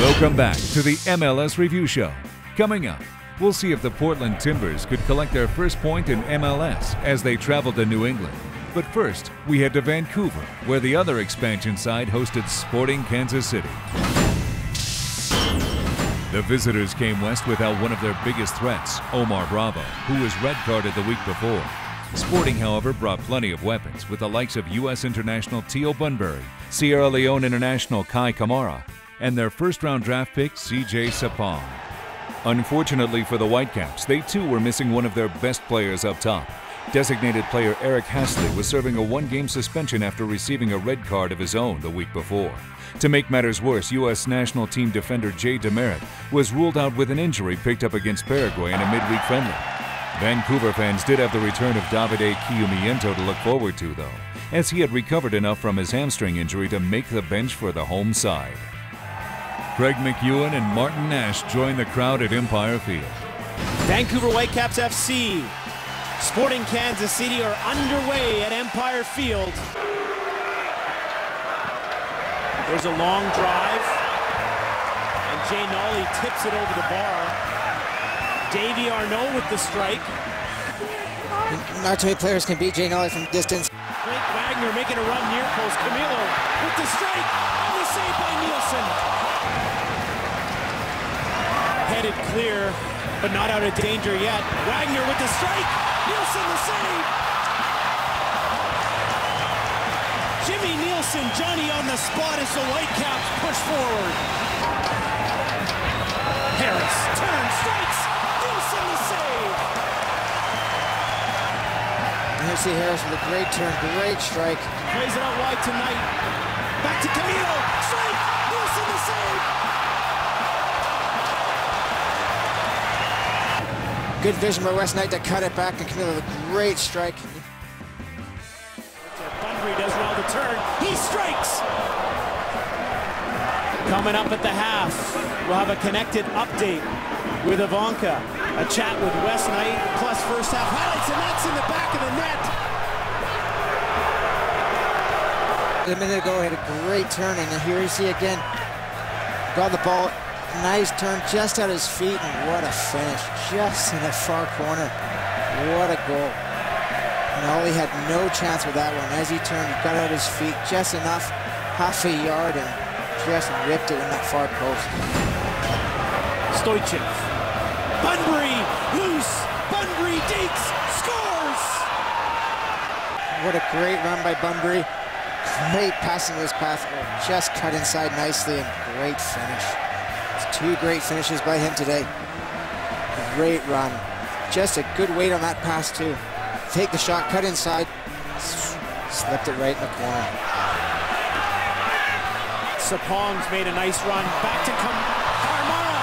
Welcome back to the MLS Review Show. Coming up, we'll see if the Portland Timbers could collect their first point in MLS as they travel to New England. But first, we head to Vancouver, where the other expansion side hosted Sporting Kansas City. The visitors came west without one of their biggest threats, Omar Bravo, who was red-carded the week before. Sporting, however, brought plenty of weapons with the likes of U.S. international Theo Bunbury, Sierra Leone international Kai Kamara, and their first-round draft pick, CJ Sapong. Unfortunately for the Whitecaps, they too were missing one of their best players up top. Designated player Eric Hasley was serving a one-game suspension after receiving a red card of his own the week before. To make matters worse, U.S. national team defender Jay Demerit was ruled out with an injury picked up against Paraguay in a midweek friendly. Vancouver fans did have the return of Davide Kiumiento to look forward to, though, as he had recovered enough from his hamstring injury to make the bench for the home side. Craig McEwen and Martin Nash joined the crowd at Empire Field. Vancouver Whitecaps FC, Sporting Kansas City are underway at Empire Field. There's a long drive, and Jay Nolly tips it over the bar. Davy Arnault with the strike. Not too many players can beat Jay Nolly from distance. Blake Wagner making a run near post. Camilo with the strike, and the save by Nielsen. Headed clear, but not out of danger yet. Wagner with the strike, Nielsen the save. Jimmy Nielsen, Johnny on the spot as the Whitecaps push forward. Harris turns, strikes, Nielsen the save. And here's see Harris with a great turn, great strike. Plays it out wide tonight. Back to Camilo, strike, Nielsen the save. Good vision by West Knight to cut it back, and Camilo with a great strike. Bunbury does well to turn. He strikes. Coming up at the half, we'll have a connected update with Ivanka. A chat with West Knight plus first half highlights, and that's in the back of the net. A minute ago, he had a great turn, and here you see again. Got the ball. Nice turn just at his feet, and what a finish. Just in the far corner. What a goal. Nolly had no chance with that one. As he turned, he got out his feet just enough, half a yard, and just ripped it in that far post. Stoichev. Bunbury loose. Bunbury digs. Scores! What a great run by Bunbury. Great passing his path. Just cut inside nicely, and great finish. Two great finishes by him today. Great run. Just a good weight on that pass too. Take the shot, cut inside, slipped it right in the corner. Sapong's made a nice run. Back to Kamara.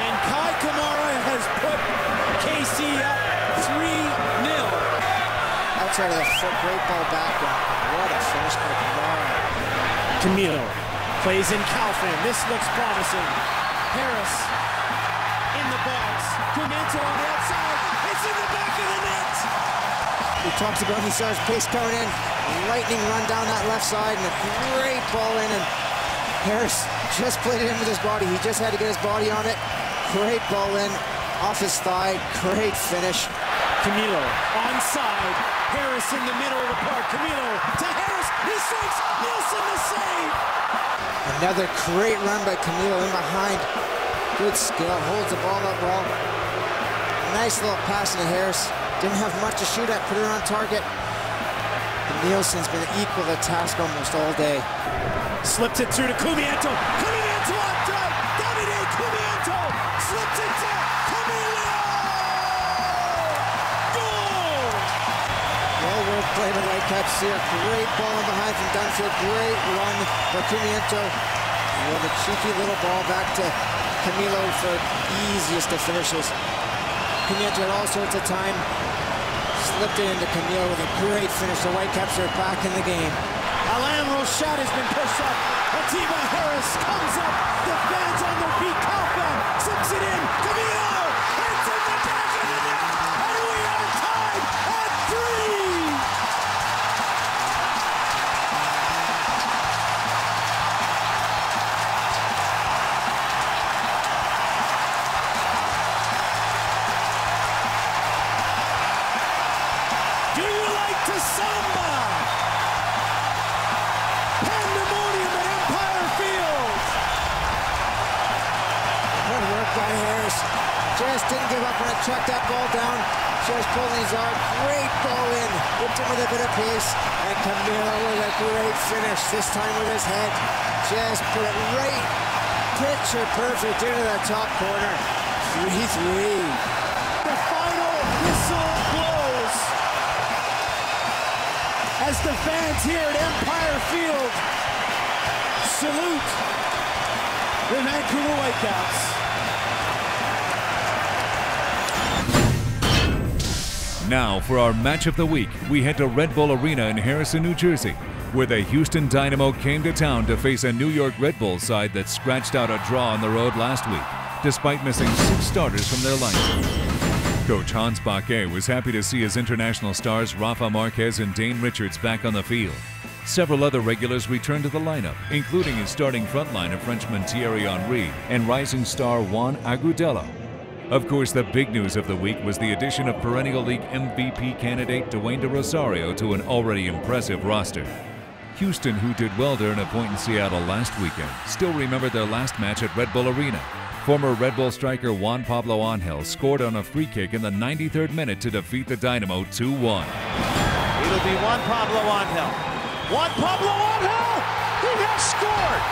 And Kai Kamara has put KC up 3-0. Outside of the foot, great ball back, and what a finish by Kamara. Camilo plays in Calfin. This looks promising. Harris in the box. Pimento on the outside. It's in the back of the net. He talks about he saw his pace coming in. Lightning run down that left side, and a great ball in. And Harris just played it in with his body. He just had to get his body on it. Great ball in, off his thigh. Great finish. Camilo onside. Harris in the middle of the park. Camilo to Harris. He strikes. Nielsen the save. Another great run by Camilo in behind. Good skill, holds the ball up well. Nice little pass to Harris. Didn't have much to shoot at, put it on target. And Nielsen's been equal to the task almost all day. Slips it through to Kumiento. Kumiento on drive. Davide Kumiento slips it to Camilo. Goal! Well worth playing the Whitecaps here. Great ball in behind from Dunfield. Great run for Kumiento. With a cheeky little ball back to Camilo for easiest of finishes. Kumiento had all sorts of time. Slipped it into Camilo with a great finish. The Whitecaps are back in the game. Alain Rochat has been pushed up. Atiba Harris comes up. The fans on their feet. Kalfa slips it in. Camilo! It's in the back of the net. And we are tied at 3. Just didn't give up when it chucked that ball down. Just pulling his arm. Great ball in. Whipped him with a bit of pace. And Camilo with a great finish. This time with his head. Just put it right picture perfect into the top corner. 3-3. The final whistle blows as the fans here at Empire Field salute the Vancouver Whitecaps. Now for our match of the week, we head to Red Bull Arena in Harrison, New Jersey, where the Houston Dynamo came to town to face a New York Red Bull side that scratched out a draw on the road last week, despite missing 6 starters from their lineup. Coach Hans Baquet was happy to see his international stars Rafa Marquez and Dane Richards back on the field. Several other regulars returned to the lineup, including his starting frontline Frenchman Thierry Henry and rising star Juan Agudelo. Of course, the big news of the week was the addition of perennial league MVP candidate Dwayne to Rosario to an already impressive roster. Houston, who did well during a point in Seattle last weekend, still remembered their last match at Red Bull Arena. Former Red Bull striker Juan Pablo Angel scored on a free kick in the 93rd minute to defeat the Dynamo 2-1. It'll be Juan Pablo Angel. Juan Pablo Angel! He has scored!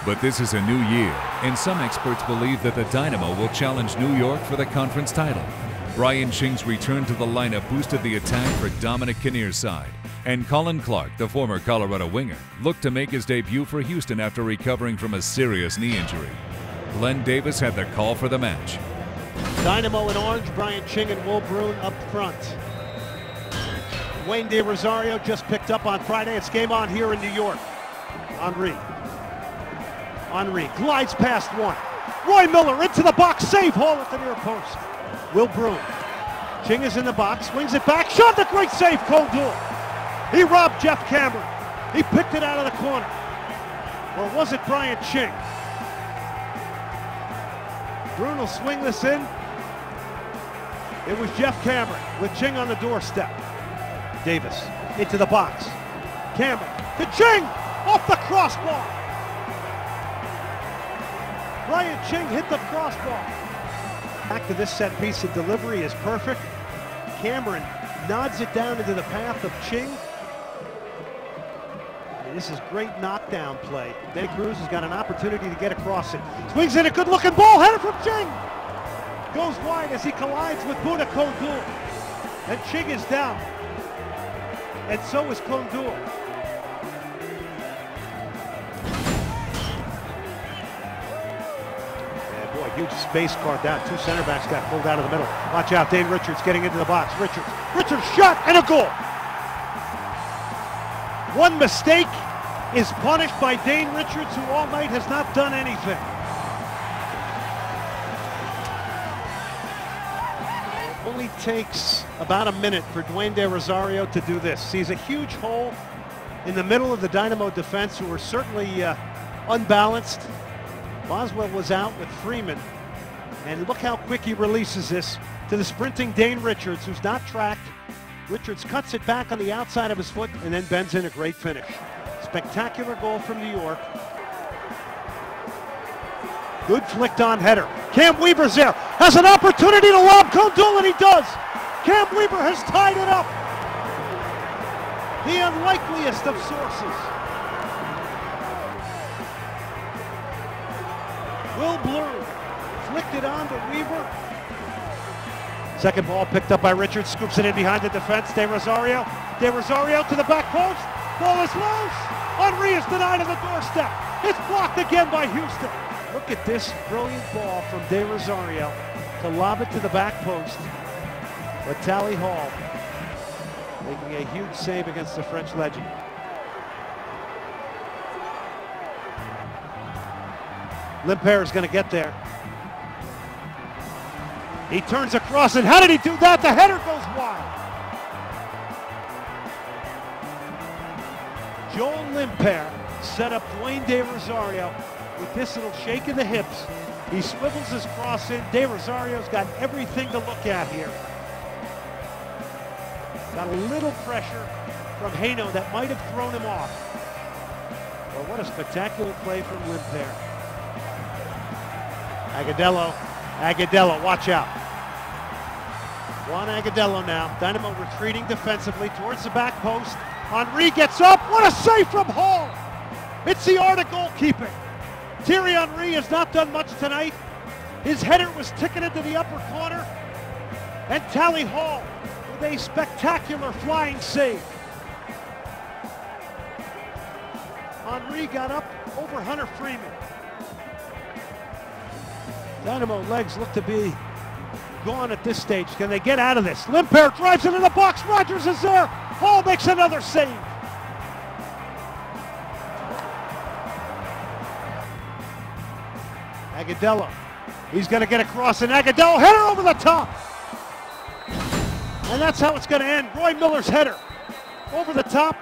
But this is a new year, and some experts believe that the Dynamo will challenge New York for the conference title. Brian Ching's return to the lineup boosted the attack for Dominic Kinnear's side, and Colin Clark, the former Colorado winger, looked to make his debut for Houston after recovering from a serious knee injury. Glenn Davis had the call for the match. Dynamo in orange, Brian Ching and Will Bruin up front. Wayne De Rosario just picked up on Friday. It's game on here in New York. Henry glides past one. Roy Miller into the box, save Hall at the near post. Will Bruin. Ching is in the box, swings it back, shot, a great save, Condul. He robbed Jeff Cameron. He picked it out of the corner. Or was it Brian Ching? Bruin will swing this in. It was Jeff Cameron with Ching on the doorstep. Davis into the box. Cameron to Ching, off the crossbar. Brian Ching hit the crossbar. Back to this set piece, the delivery is perfect. Cameron nods it down into the path of Ching. And this is great knockdown play. Denny Cruz has got an opportunity to get across it. Swings in a good looking ball, headed from Ching. Goes wide as he collides with Buddha Condul. And Ching is down. And so is Condul. Huge space carved out. 2 center backs got pulled out of the middle. Watch out, Dane Richards getting into the box. Richards shot and a goal. One mistake is punished by Dane Richards, who all night has not done anything. It only takes about a minute for Dwayne De Rosario to do this. Sees a huge hole in the middle of the Dynamo defense, who are certainly unbalanced. Boswell was out with Freeman, and look how quick he releases this to the sprinting Dane Richards, who's not tracked. Richards cuts it back on the outside of his foot and then bends in a great finish. Spectacular goal from New York. Good flicked on header. Cam Weaver's there, has an opportunity to lob Condul, and he does. Cam Weaver has tied it up. The unlikeliest of sources. Will Blue flicked it on to Weaver. Second ball picked up by Richards, scoops it in behind the defense. De Rosario to the back post. Ball is loose. Henry is denied on the doorstep. It's blocked again by Houston. Look at this brilliant ball from De Rosario to lob it to the back post. But Tally Hall making a huge save against the French legend. Limper is going to get there. He turns across, and how did he do that? The header goes wide. Joel Limper set up Dwayne De Rosario with this little shake in the hips. He swivels his cross in. De Rosario's got everything to look at here. Got a little pressure from Haino that might have thrown him off. Well, what a spectacular play from Limper. Agudelo, watch out. Juan Agudelo now. Dynamo retreating defensively towards the back post. Henry gets up. What a save from Hall! It's the art of goalkeeping. Thierry Henry has not done much tonight. His header was ticketed to the upper corner. And Tally Hall with a spectacular flying save. Henry got up over Hunter Freeman. Dynamo legs look to be gone at this stage. Can they get out of this? Limper drives it in the box. Rogers is there. Hall makes another save. Agudelo. He's going to get across, and Agudelo header over the top. And that's how it's going to end. Roy Miller's header over the top.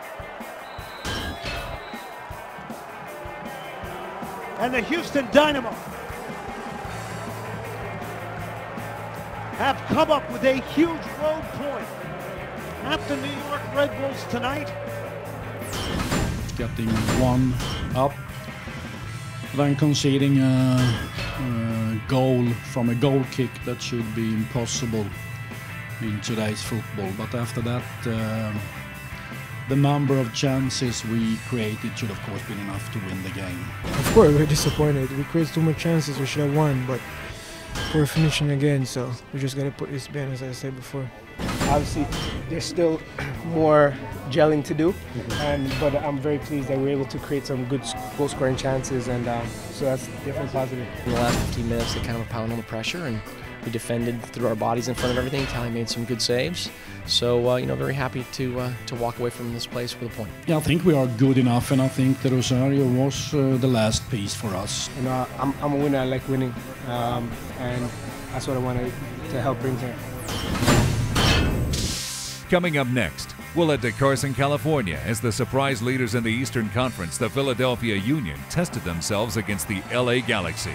And the Houston Dynamo have come up with a huge road point at the New York Red Bulls tonight. Getting one up, then conceding a goal from a goal kick that should be impossible in today's football. But after that, the number of chances we created should of course been enough to win the game. Of course, we're disappointed. We created too many chances. We should have won, but we're finishing again, so we just got to put this behind, as I said before. Obviously, there's still more gelling to do, but I'm very pleased that we're able to create some good goal-scoring chances, and so that's definitely positive. In the last 15 minutes, they kind of pounded on the pressure, and we defended through our bodies in front of everything. Tally made some good saves, so very happy to walk away from this place with a point. Yeah, I think we are good enough, and I think that Rosario was the last piece for us. You know, I'm a winner. I like winning, and that's what I wanted to help bring here. Coming up next, we'll head to Carson, California, as the surprise leaders in the Eastern Conference, the Philadelphia Union, tested themselves against the LA Galaxy.